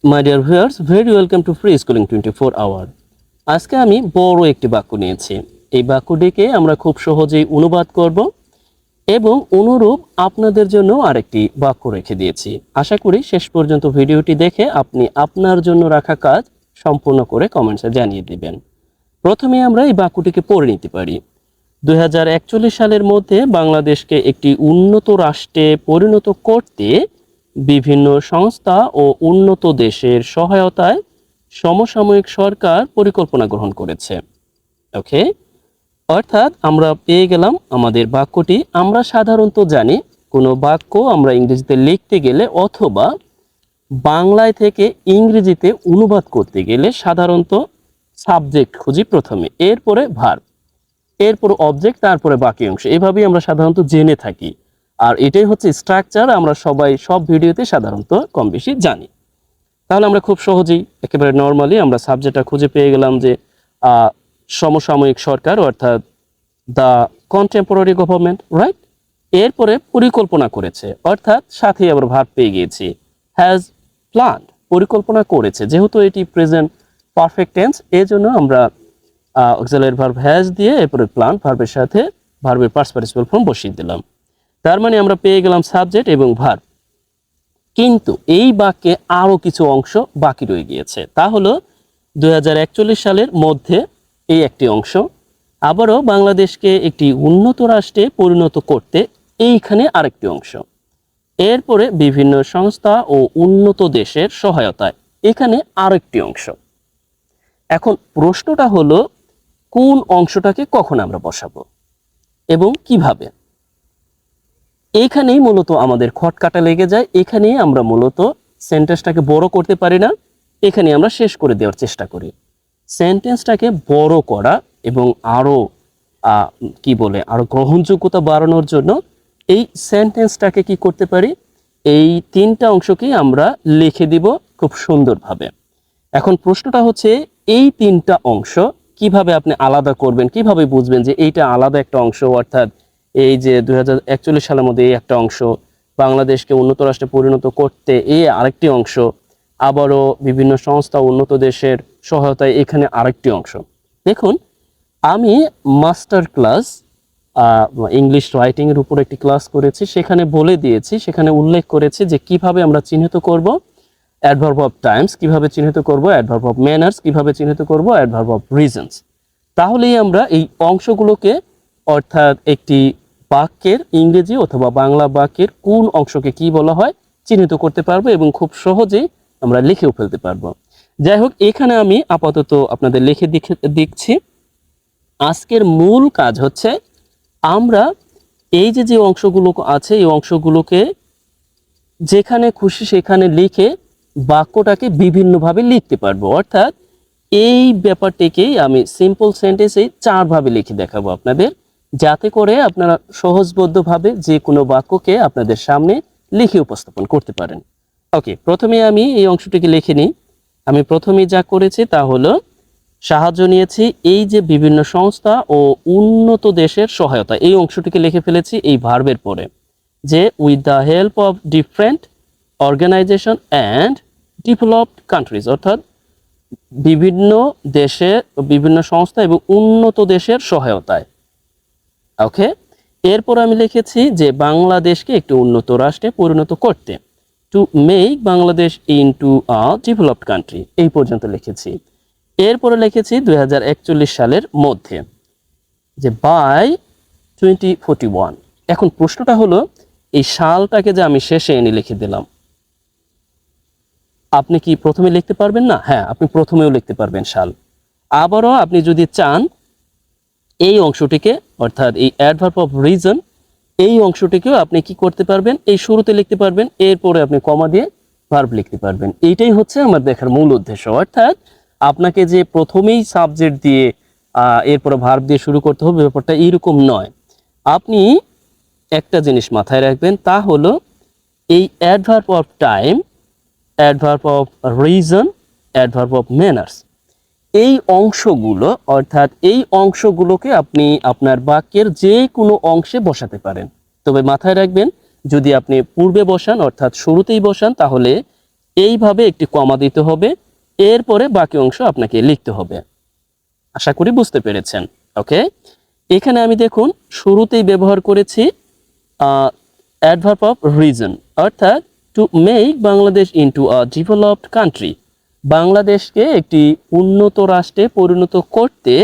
My dear viewers, very welcome to free schooling 24 hour. আজকে আমি বড় একটি বাক্য নিয়েছি। এই বাক্যটিকে আমরা খুব সহজেই অনুবাদ করব এবং অনুরূপ আপনাদের জন্য আরেকটি বাক্য রেখে দিয়েছি। আশা করি শেষ পর্যন্ত ভিডিওটি দেখে আপনি আপনার জন্য রাখা কাজ সম্পূর্ণ করে কমেন্টসে জানিয়ে দিবেন। প্রথমে আমরা এই বাক্যটিকে পড়ে নিতে পারি। 2041 সালের মধ্যে বাংলাদেশকে একটি উন্নত রাষ্ট্রে পরিণত করতে বিভিন্ন সংস্থা ও উন্নত দেশের সহায়তায় সমসাময়িক সরকার পরিকল্পনা গ্রহণ করেছে। ওকে, অর্থাৎ আমরা পেয়ে গেলাম আমাদের বাক্যটি। আমরা সাধারণত জানি কোনো বাক্য আমরা ইংরেজিতে লিখতে গেলে অথবা বাংলায় থেকে ইংরেজিতে অনুবাদ করতে গেলে সাধারণত সাবজেক্ট খুঁজি প্রথমে, এরপরে ভার্ব, এরপর অবজেক্ট, তারপরে বাকি অংশ। এভাবেই আমরা সাধারণত জেনে থাকি, আর এটাই হচ্ছে স্ট্রাকচার। আমরা সবাই সব ভিডিওতে সাধারণত কম বেশি জানি। তাহলে আমরা খুব সহজেই একেবারে নর্মালি আমরা সাবজেক্টটা খুঁজে পেয়ে গেলাম যে সমসাময়িক সরকার, অর্থাৎ দ্য কন্টেম্পোরারি গভর্নমেন্ট, রাইট। এরপরে পরিকল্পনা করেছে, অর্থাৎ সাথে আবার ভার্ব পেয়ে গিয়েছি, হ্যাজ প্ল্যান্ড, পরিকল্পনা করেছে। যেহেতু এটি প্রেজেন্ট পারফেক্ট টেন্স, এই জন্য আমরা অক্সিলারি ভার্ব হ্যাজ দিয়ে এরপরে প্ল্যান ভার্বের সাথে ভার্বের পাস্ট পার্টিসিপল ফর্ম বসিয়ে দিলাম। তার মানে আমরা পেয়ে গেলাম সাবজেক্ট এবং ভার্ব। কিন্তু এই বাক্যে আরও কিছু অংশ বাকি রয়ে গিয়েছে। তা হলো 2041 সালের মধ্যে এই একটি অংশ, আবারও বাংলাদেশকে একটি উন্নত রাষ্ট্রে পরিণত করতে এইখানে আরেকটি অংশ, এরপরে বিভিন্ন সংস্থা ও উন্নত দেশের সহায়তায় এখানে আরেকটি অংশ। এখন প্রশ্নটা হলো কোন অংশটাকে কখন আমরা বসাবো এবং কিভাবে। এইখানেই মূলত আমাদের খটকাটা লেগে যায়। এখানেই আমরা মূলত সেন্টেন্সটাকে বড় করতে পারি না, এখানে আমরা শেষ করে দেওয়ার চেষ্টা করি। সেন্টেন্সটাকে বড় করা এবং আরও আরো গ্রহণযোগ্যতা বাড়ানোর জন্য এই সেন্টেন্সটাকে কি করতে পারি, এই তিনটা অংশকেই আমরা লিখে দিব খুব সুন্দরভাবে। এখন প্রশ্নটা হচ্ছে এই তিনটা অংশ কিভাবে আপনি আলাদা করবেন, কিভাবে বুঝবেন যে এইটা আলাদা একটা অংশ। অর্থাৎ এই যে 2041 সালের মধ্যে এই একটা অংশ, বাংলাদেশকে উন্নত রাষ্ট্রে পরিণত করতে এই আরেকটি অংশ, আবারও বিভিন্ন সংস্থা উন্নত দেশের সহায়তায় এখানে আরেকটি অংশ। দেখুন, আমি মাস্টার ক্লাস ইংলিশ রাইটিংয়ের উপর একটি ক্লাস করেছি, সেখানে বলে দিয়েছি, সেখানে উল্লেখ করেছি যে কিভাবে আমরা চিহ্নিত করব অ্যাডভার্ব অফ টাইমস, কিভাবে চিহ্নিত করব অ্যাডভার্ব অফ ম্যানার্স, কিভাবে চিহ্নিত করব অ্যাডভার্ব অফ রিজনস। তাহলেই আমরা এই অংশগুলোকে, অর্থাৎ একটি বাক্যের ইংরেজি অথবা বাংলা বাক্যের কোন অংশকে কি বলা হয় চিহ্নিত করতে পারবো এবং খুব সহজেই আমরা লিখেও ফেলতে পারবো। যাই হোক, এখানে আমি আপাতত আপনাদের লিখে দিচ্ছি। আজকের মূল কাজ হচ্ছে আমরা এই যে অংশগুলো আছে এই অংশগুলোকে যেখানে খুশি সেখানে লিখে বাক্যটাকে বিভিন্নভাবে লিখতে পারবো। অর্থাৎ এই ব্যাপারটিকেই আমি সিম্পল সেন্টেন্সে 4 ভাবে লিখে দেখাবো আপনাদের, যাতে করে আপনারা সহজবোধ্যভাবে যে কোনো বাক্যকে আপনাদের সামনে লিখে উপস্থাপন করতে পারেন। ওকে, প্রথমে আমি এই অংশটিকে লিখে নিই। আমি প্রথমে যা করেছি তা হলো সাহায্য নিয়েছি এই যে বিভিন্ন সংস্থা ও উন্নত দেশের সহায়তা, এই অংশটিকে লিখে ফেলেছি এই ভার্বের পরে, যে with the help of different organisation and developed countries, অর্থাৎ বিভিন্ন দেশে বিভিন্ন সংস্থা এবং উন্নত দেশের সহায়তায়। ওকে, এরপর আমি লিখেছি যে বাংলাদেশকে একটি উন্নত রাষ্ট্রে পরিণত করতে, to make Bangladesh into a developed country, এই পর্যন্ত লিখেছি। এরপরে লিখেছি 2041 সালের মধ্যে, যে বাই 2041। এখন প্রশ্নটা হলো এই সালটাকে যে আমি শেষে এনে লিখে দিলাম, আপনি কি প্রথমে লিখতে পারবেন না? হ্যাঁ, আপনি প্রথমেও লিখতে পারবেন সাল। আবারও আপনি যদি চান এই অংশটিকে, অর্থাৎ এই অ্যাডভার্ব অফ রিজন, এই অংশটিকেও আপনি কি করতে পারবেন, এই শুরুতে লিখতে পারবেন, এরপরে আপনি কমা দিয়ে ভার্ব লিখতে পারবেন। এইটাই হচ্ছে আমার দেখার মূল উদ্দেশ্য। অর্থাৎ আপনাকে যে প্রথমেই সাবজেক্ট দিয়ে এরপরে ভার্ব দিয়ে শুরু করতে হবে, ব্যাপারটা এইরকম নয়। আপনি একটা জিনিস মাথায় রাখবেন, তা হলো এই adverb of time, adverb of reason, adverb of manners, এই অংশগুলো, অর্থাৎ এই অংশগুলোকে আপনি আপনার বাক্যের যে কোনো অংশে বসাতে পারেন। তবে মাথায় রাখবেন, যদি আপনি পূর্বে বসান অর্থাৎ শুরুতেই বসান, তাহলে এইভাবে একটি কমা দিতে হবে, এরপরে বাকি অংশ আপনাকে লিখতে হবে। আশা করি বুঝতে পেরেছেন। ওকে, এখানে আমি দেখুন শুরুতেই ব্যবহার করেছি অ্যাডভার্ব অফ রিজন, অর্থাৎ to make Bangladesh into a developed country, বাংলাদেশকে একটি উন্নত রাষ্ট্রে পরিণত করতে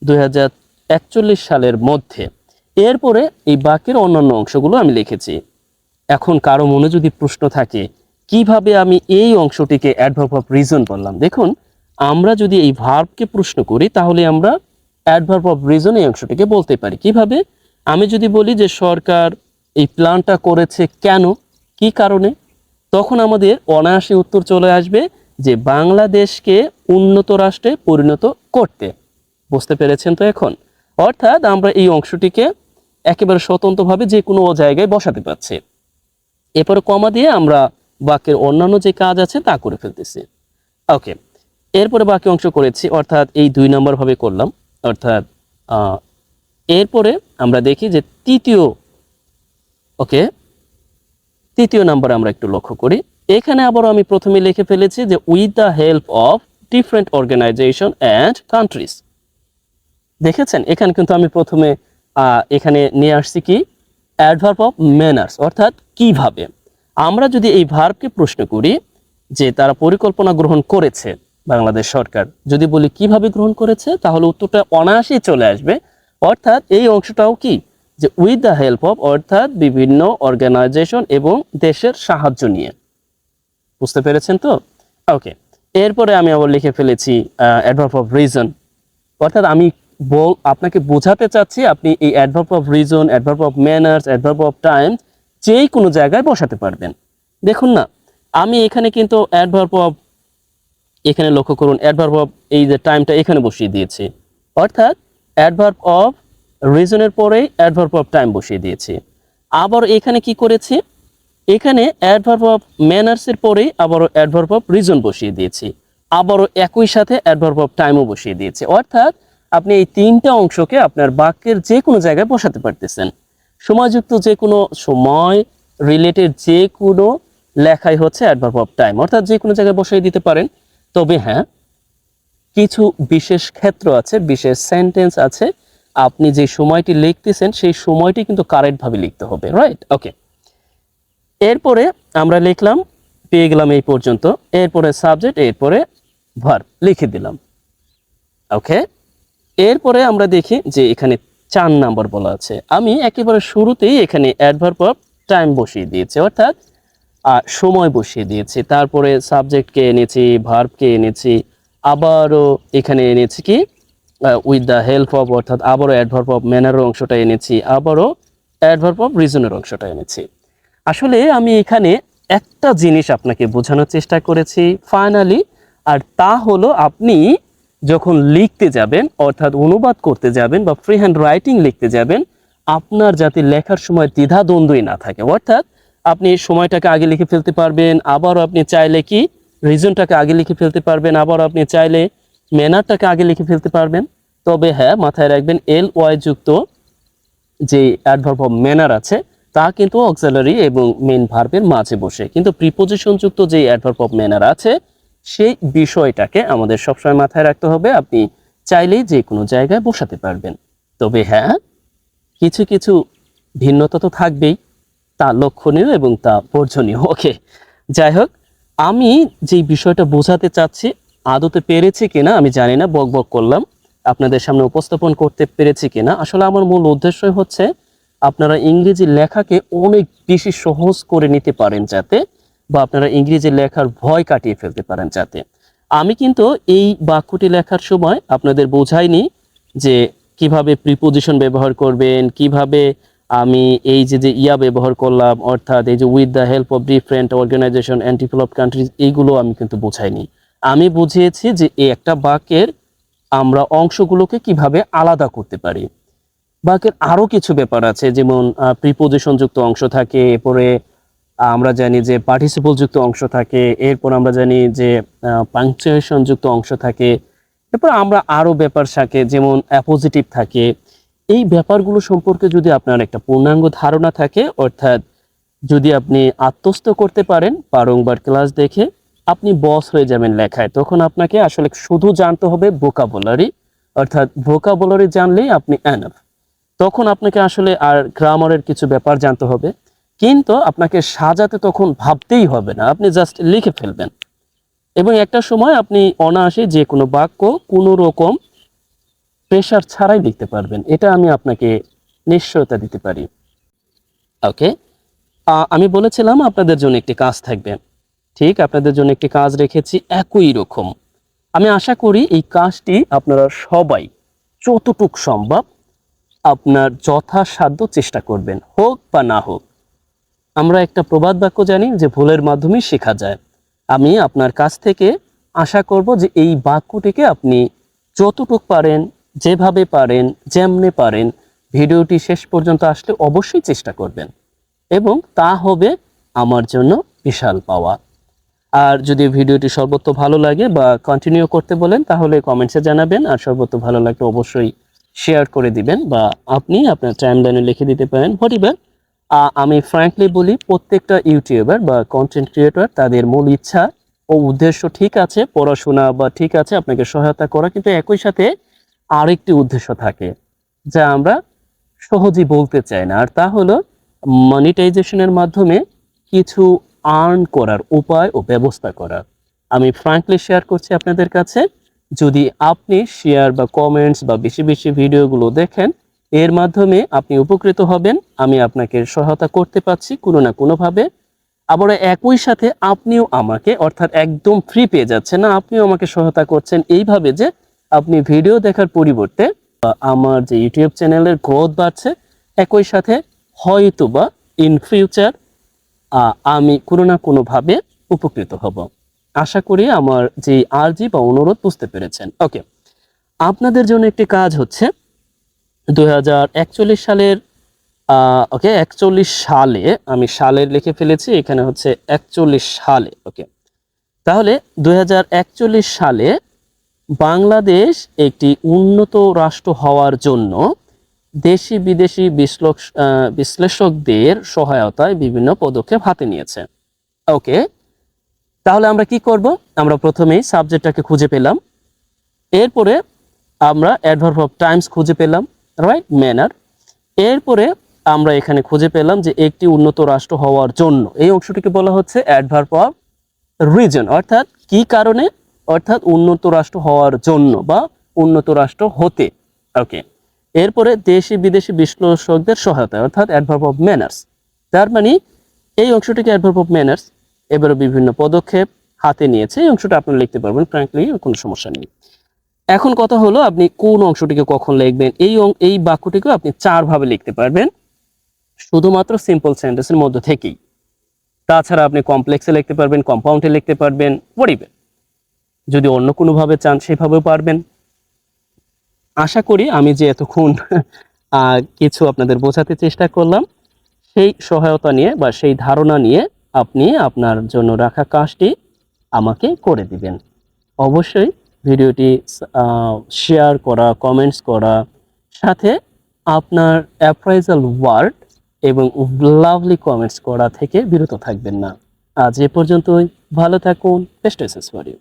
2041 সালের মধ্যে। এরপরে এই বাক্যের অন্যান্য অংশগুলো আমি লিখেছি। এখন কারো মনে যদি প্রশ্ন থাকে কিভাবে আমি এই অংশটিকে অ্যাডভার্ব অফ রিজন বললাম, দেখুন আমরা যদি এই ভার্বকে প্রশ্ন করি তাহলে আমরা অ্যাডভার্ব অফ রিজন এই অংশটিকে বলতে পারি। কিভাবে? আমি যদি বলি যে সরকার এই প্ল্যানটা করেছে কেন, কি কারণে, তখন আমাদের অনায়াসে উত্তর চলে আসবে যে বাংলাদেশকে উন্নত রাষ্ট্রে পরিণত করতে। বুঝতে পেরেছেন তো এখন? অর্থাৎ আমরা এই অংশটিকে একেবারে স্বতন্ত্রভাবে যে কোনো জায়গায় বসাতে পারছি। এরপরে কমা দিয়ে আমরা বাক্যের অন্যান্য যে কাজ আছে তা করে ফেলতেছি। ওকে, এরপরে বাকি অংশ করেছি, অর্থাৎ এই 2 নম্বর ভাবে করলাম। অর্থাৎ এরপরে আমরা দেখি যে তৃতীয় নাম্বার আমরা একটু লক্ষ্য করি। এখানে আবারও আমি প্রথমে লিখে ফেলেছি যে with the help of different organisation and countries. দেখেছেন এখানে কিন্তু আমি প্রথমে এখানে নিয়ে আসছি কি অ্যাডভার্ব অফ ম্যানার্স, অর্থাৎ কিভাবে। আমরা যদি এই ভার্বকে প্রশ্ন করি যে তারা পরিকল্পনা গ্রহণ করেছে বাংলাদেশ সরকার, যদি বলি কিভাবে গ্রহণ করেছে তাহলে উত্তরটা অনায়াসেই চলে আসবে। অর্থাৎ এই অংশটাও কি যে উইথ দ্য হেল্প অফ, অর্থাৎ বিভিন্ন অর্গানাইজেশন এবং দেশের সাহায্য নিয়ে। বুঝতে পেরেছেন তো? ওকে, এরপরে আমি আবার লিখে ফেলেছি অ্যাডভার্ব অফ রিজন, অর্থাৎ আমি আপনাকে বোঝাতে চাচ্ছি আপনি এই adverb of reason, adverb of manners, adverb of time যে কোনো জায়গায় বসাতে পারবেন। দেখুন না, আমি এখানে কিন্তু অ্যাডভার্ব অফ, এখানে লক্ষ্য করুন অ্যাডভার্ব অফ এই যে টাইমটা এখানে বসিয়ে দিয়েছি, অর্থাৎ অ্যাডভার্ব অফ রিজনের পরেই অ্যাডভার্ব অফ টাইম বসিয়ে দিয়েছি। আবার এখানে কি করেছি, এখানে অ্যাডভার্ব অফ ম্যানার্সের পরেই আবারও অ্যাডভার্ব অফ রিজন বসিয়ে দিয়েছি, আবারও একই সাথে অ্যাডভার্ব অফ টাইমও বসিয়ে দিয়েছি। অর্থাৎ আপনি এই 3টা অংশকে আপনার বাক্যের যে কোনো জায়গায় বসাতে পারতেছেন। সময়যুক্ত যে কোনো সময় রিলেটেড যে কোনো লেখাই হচ্ছে অ্যাডভার্ব অফ টাইম, অর্থাৎ যে কোনো জায়গায় বসিয়ে দিতে পারেন। তবে হ্যাঁ, কিছু বিশেষ ক্ষেত্র আছে, বিশেষ সেন্টেন্স আছে, আপনি যে সময়টি লিখতেছেন সেই সময়টি কিন্তু কারেক্টভাবে লিখতে হবে, রাইট? ওকে, এরপরে আমরা লিখলাম, পেয়ে গেলাম এই পর্যন্ত। এরপরে সাবজেক্ট, এরপরে ভার্ব লিখে দিলাম। ওকে, এরপরে আমরা দেখি যে এখানে 4 নাম্বার বলা আছে। আমি একেবারে শুরুতেই এখানে অ্যাডভার্ব অফ টাইম বসিয়ে দিয়েছি, অর্থাৎ সময় বসিয়ে দিয়েছি। তারপরে সাবজেক্টকে এনেছি, ভার্বকে এনেছি, আবারও এখানে এনেছি কি উইথ দ্য হেল্প অফ, অর্থাৎ আবারও অ্যাডভার্ব অফ ম্যানারের অংশটা এনেছি, আবারও অ্যাডভার্ব অফ রিজনের অংশটা এনেছি। আসলে আমি এখানে একটা জিনিস আপনাকে বোঝানোর চেষ্টা করেছি ফাইনালি, আর তা হলো আপনি যখন লিখতে যাবেন, অর্থাৎ অনুবাদ করতে যাবেন বা ফ্রি হ্যান্ড রাইটিং লিখতে যাবেন, আপনার যাতে লেখার সময় দ্বিধাদ্বন্দ্বই না থাকে। অর্থাৎ আপনি সময়টাকে আগে লিখে ফেলতে পারবেন, আবারও আপনি চাইলে কি রিজনটাকে আগে লিখে ফেলতে পারবেন, আবারও আপনি চাইলে ম্যানারটাকে আগে লিখে ফেলতে পারবেন। তবে হ্যাঁ, মাথায় রাখবেন এল ওয়াই যুক্ত যে অ্যাডভার্ব অফ ম্যানার আছে তা কিন্তু অক্সিলারি এবং মেইন ভার্বের মাঝে বসে, কিন্তু প্রিপোজিশন যুক্ত যে অ্যাডভার্ব অফ ম্যানার আছে সেই বিষয়টাকে আমাদের সবসময় মাথায় রাখতে হবে। আপনি চাইলেই যে কোনো জায়গায় বসাতে পারবেন। তবে হ্যাঁ, কিছু কিছু ভিন্নতা তো থাকবেই, তা লক্ষণীয় এবং তা বর্জনীয়। ওকে, যাই হোক, আমি যে বিষয়টা বোঝাতে চাচ্ছি আদতে পেরেছি কিনা আমি জানি না, বক বক করলাম, আপনাদের সামনে উপস্থাপন করতে পেরেছি কিনা। আসলে আমার মূল উদ্দেশ্যই হচ্ছে আপনারা ইংরেজি লেখাকে অনেক বেশি সহজ করে নিতে পারেন যাতে, বা আপনারা ইংরেজি লেখার ভয় কাটিয়ে ফেলতে পারেন যাতে। আমি কিন্তু এই বাক্যটি লেখার সময় আপনাদের বোঝাইনি যে কিভাবে প্রিপোজিশন ব্যবহার করবেন, কিভাবে আমি এই যে ইয়া ব্যবহার করলাম, অর্থাৎ এই যে with the help of different organisation and developed countries, এইগুলো আমি কিন্তু বোঝাইনি। আমি বুঝিয়েছি যে এই একটা বাক্যের আমরা অংশগুলোকে কিভাবে আলাদা করতে পারি। বাক্যের আরো কিছু ব্যাপার আছে, যেমন প্রিপোজিশন যুক্ত অংশ থাকে, এরপরে আমরা জানি যে পার্টিসিপল যুক্ত অংশ থাকে, এরপর আমরা জানি যে পাংচুয়েশন যুক্ত অংশ থাকে, এরপর আমরা আরো ব্যাপার থাকে যেমন অ্যাপোজিটিভ থাকে। এই ব্যাপারগুলো সম্পর্কে যদি আপনার একটা পূর্ণাঙ্গ ধারণা থাকে, অর্থাৎ যদি আপনি আত্মস্থ করতে পারেন বারংবার ক্লাস দেখে, আপনি বস হয়ে যাবেন লেখায়। তখন আপনাকে আসলে শুধু জানতে হবে ভোকাবুলারি, অর্থাৎ ভোকাবুলারি জানলেই আপনি এনাফ। তখন আপনাকে আসলে আর গ্রামারের কিছু ব্যাপার জানতে হবে, কিন্তু আপনাকে সাজাতে তখন ভাবতেই হবে না, আপনি জাস্ট লিখে ফেলবেন এবং একটা সময় আপনি অনায়াসে যে কোনো বাক্য কোনো রকম প্রেশার ছাড়াই লিখতে পারবেন। এটা আমি আপনাকে নিশ্চয়তা দিতে পারি। ওকে, আমি বলেছিলাম আপনাদের জন্য একটি কাজ থাকবে। ঠিক আপনাদের জন্য একটি কাজ রেখেছি একই রকম। আমি আশা করি এই কাজটি আপনারা সবাই যতটুক সম্ভব আপনার যথাসাধ্য চেষ্টা করবেন, হোক বা না হোক। আমরা একটা প্রবাদ বাক্য জানি যে ভুলের মাধ্যমেই শেখা যায়। আমি আপনার কাছ থেকে আশা করব যে এই বাক্যটিকে আপনি যতটুক পারেন, যেভাবে পারেন, যেমনে পারেন, ভিডিওটি শেষ পর্যন্ত আসলে অবশ্যই চেষ্টা করবেন এবং তা হবে আমার জন্য বিশাল পাওয়া। আর যদি ভিডিওটি সর্বত্র ভালো লাগে বা কন্টিনিউ করতে বলেন তাহলে কমেন্টসে জানাবেন, আর সর্বত্র ভালো লাগলে অবশ্যই শেয়ার করে দিবেন বা আপনি আপনার টাইমলাইনে লিখে দিতে পারেন। হোয়াটএভার, আমি ফ্র্যাঙ্কলি বলি, প্রত্যেকটা ইউটিউবার বা কন্টেন্ট ক্রিয়েটর তাদের মূল ইচ্ছা ও উদ্দেশ্য ঠিক আছে, পড়াশোনা বা ঠিক আছে আপনাকে সহায়তা করা, কিন্তু একই সাথে আরেকটি উদ্দেশ্য থাকে যা আমরা সহজেই বলতে চাই না, আর তা হলো মনিটাইজেশনের মাধ্যমে কিছু আর্ন করার উপায় ও ব্যবস্থা করা। আমি ফ্র্যাঙ্কলি শেয়ার করছি আপনাদের কাছে, যদি আপনি শেয়ার বা কমেন্টস বা বেশি বেশি ভিডিওগুলো দেখেন, এর মাধ্যমে আপনি উপকৃত হবেন, আমি আপনাকে সহায়তা করতে পারছি কোনো না কোনোভাবে। আবার একই সাথে আপনিও আমাকে, অর্থাৎ একদম ফ্রি পেয়ে যাচ্ছেন না, আপনিও আমাকে সহায়তা করছেন এইভাবে যে আপনি ভিডিও দেখার পরিবর্তে আমার যে ইউটিউব চ্যানেলের গ্রোথ বাড়ছে, একই সাথে হয়তো বা ইন ফিউচার আমি কোনো না কোনোভাবে উপকৃত হব। আশা করি আমার যে আর্জি বা অনুরোধ বুঝতে পেরেছেন। ওকে, আপনাদের জন্য একটি কাজ হচ্ছে 2041 সালের ওকে 41 সালে, আমি সালের লিখে ফেলেছি, এখানে হচ্ছে 41 সালে। ওকে, তাহলে 2041 সালে বাংলাদেশ একটি উন্নত রাষ্ট্র হওয়ার জন্য দেশি বিদেশি বিশ্লেষকদের সহায়তায় বিভিন্ন পদক্ষেপ হাতে নিয়েছে। ওকে, তাহলে আমরা কি করব? আমরা প্রথমেই সাবজেক্টটাকে খুঁজে পেলাম, এরপরে আমরা অ্যাডভার্ব অফ টাইমস খুঁজে পেলাম, রাইট, ম্যানার। এরপরে আমরা এখানে খুঁজে পেলাম যে একটি উন্নত রাষ্ট্র হওয়ার জন্য, এই অংশটিকে বলা হচ্ছে অ্যাডভার্ব অফ রিজন, অর্থাৎ কি কারণে, অর্থাৎ উন্নত রাষ্ট্র হওয়ার জন্য বা উন্নত রাষ্ট্র হতে। ওকে, এরপরে দেশি বিদেশি বিশ্লেষকদের সহায়তা, অর্থাৎ অ্যাডভার্ব অফ ম্যানার্স। তার মানে এই অংশটিকে অ্যাডভার্ব অফ ম্যানার্স। এবারে বিভিন্ন পদক্ষেপ হাতে নিয়েছে, এই অংশটা আপনি লিখতে পারবেন ফ্র্যাঙ্কলি, কোনো সমস্যা নেই। এখন কথা হলো আপনি কোন অংশটিকে কখন লিখবেন। এই বাক্যটিকে আপনি 4 ভাবে লিখতে পারবেন, শুধুমাত্র সিম্পল সেন্টেন্সের মধ্যে থেকেই। তাছাড়া আপনি কমপ্লেক্সে লিখতে পারবেন, কম্পাউন্ডে লিখতে পারবেন, পড়িবেন। যদি অন্য কোনোভাবে চান সেভাবেও পারবেন। আশা করি আমি যে এতক্ষণ কিছু আপনাদের বোঝাতে চেষ্টা করলাম, সেই সহায়তা নিয়ে বা সেই ধারণা নিয়ে আপনি আপনার জন্য রাখা কাজটি আমাকে করে দিবেন। অবশ্যই ভিডিওটি শেয়ার করা, কমেন্টস করা, সাথে আপনার অ্যাপ্রাইজাল ওয়ার্ড এবং লাভলি কমেন্টস করা থেকে বিরত থাকবেন না। আজ এ পর্যন্তই, ভালো থাকুন, বেস্ট উইশেস ফর ইউ।